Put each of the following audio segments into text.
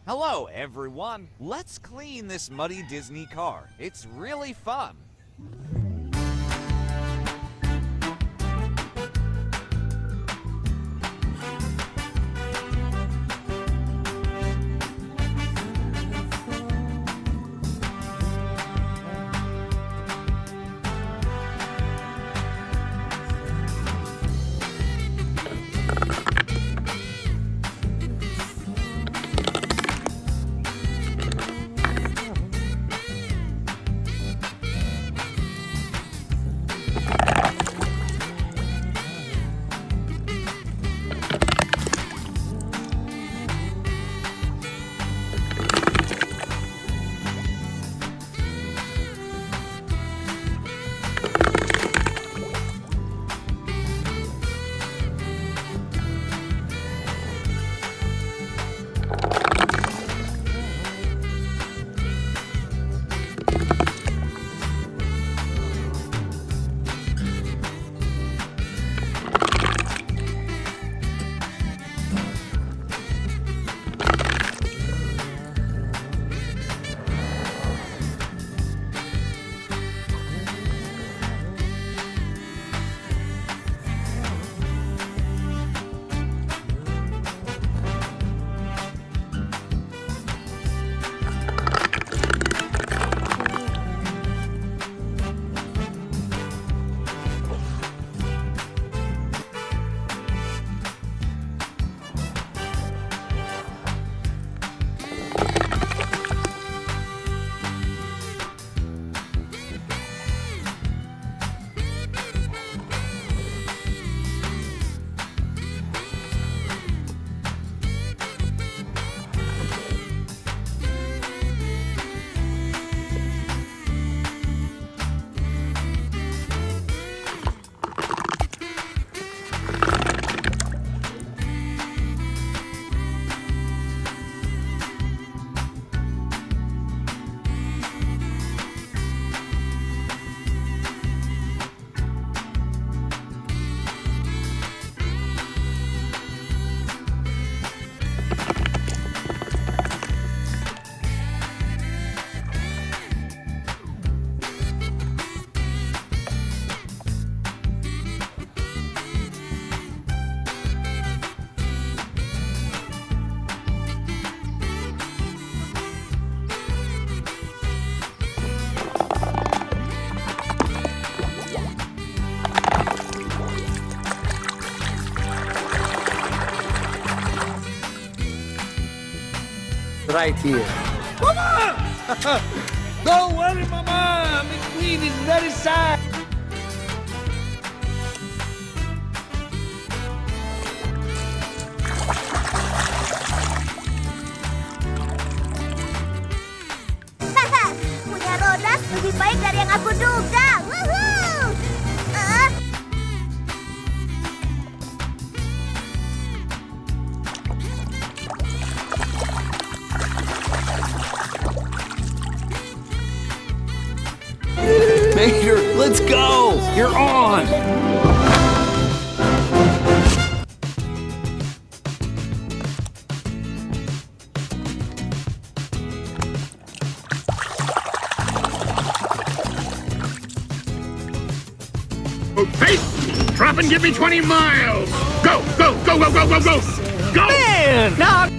Hello, everyone. Let's clean this muddy Disney car. It's really fun. Right here. Mama! Don't worry, Mama! McQueen is very sad. Punya roda lebih baik dari yang aku duga. Woohoo! Mater, let's go! You're on! Hey! Drop and give me 20 miles! Go, go, go, go, go, go, go! Go! Man! Now...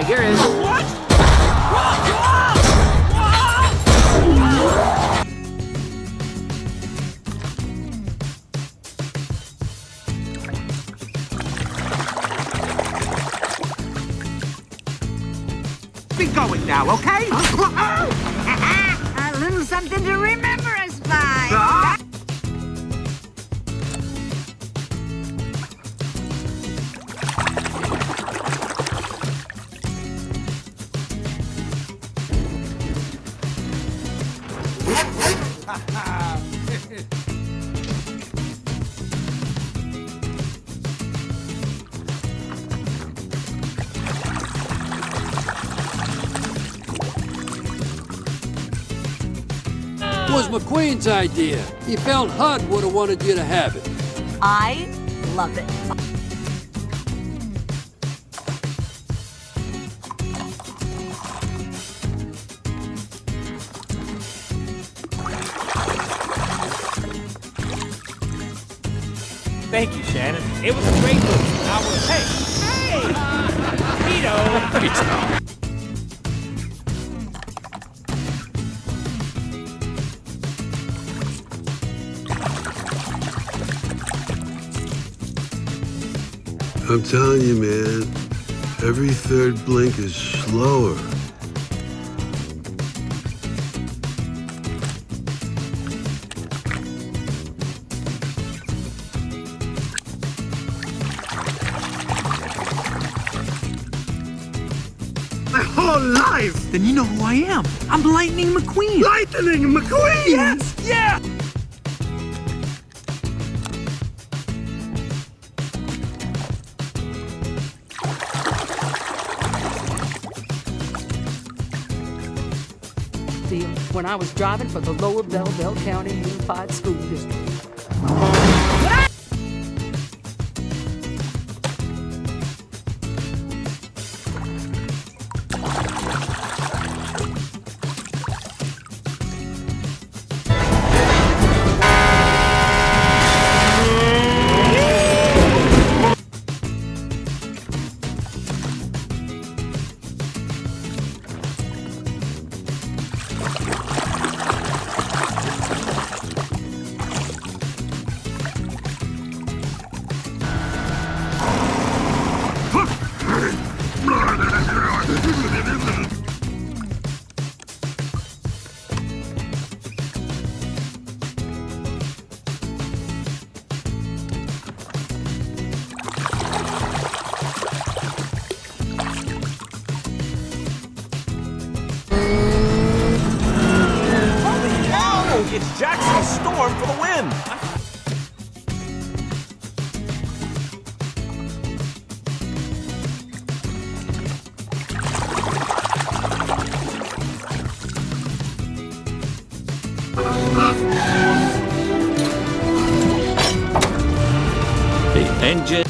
Here is. What? Be going now, okay? A little something to remember us by. It was McQueen's idea. He felt HUD would have wanted you to have it. I love it. Thank you, Shannon. It was a great move. I was. Hey! Vito! I'm telling you, man, every third blink is slower. My whole life! Then you know who I am. I'm Lightning McQueen. Lightning McQueen! Yes! Yeah! When I was driving for the Lower Belleville County Unified School District. It's Jackson's Storm for the win! The engine...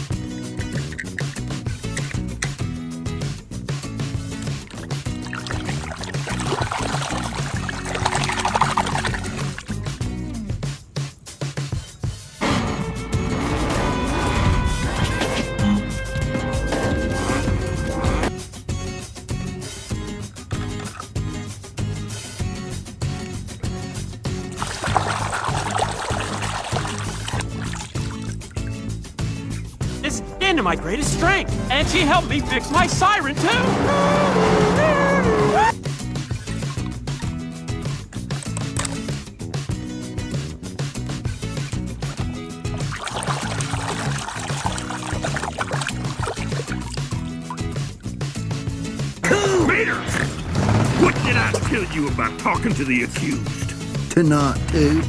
It's into my greatest strength, and she helped me fix my siren too. Raider! What did I tell you about talking to the accused? To not, dude.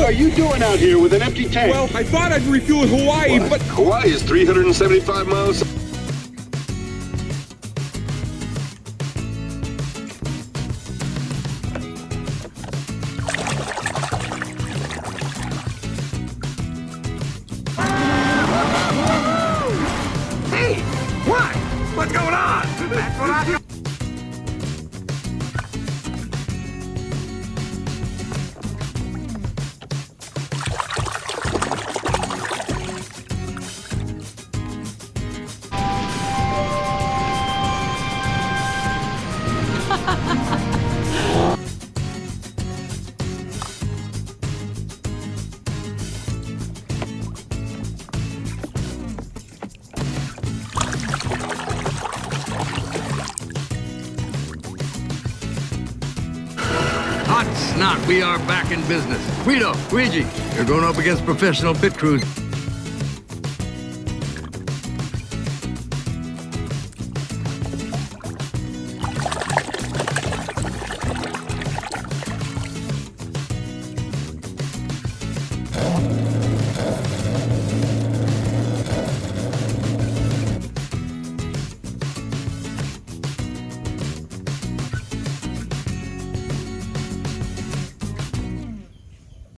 are you doing out here with an empty tank? Well, I thought I'd refuel in Hawaii, but... Hawaii is 375 miles. Hey, what? What's going on? That's what I... Hot snot, we are back in business. Guido, Luigi, you're going up against professional pit crews.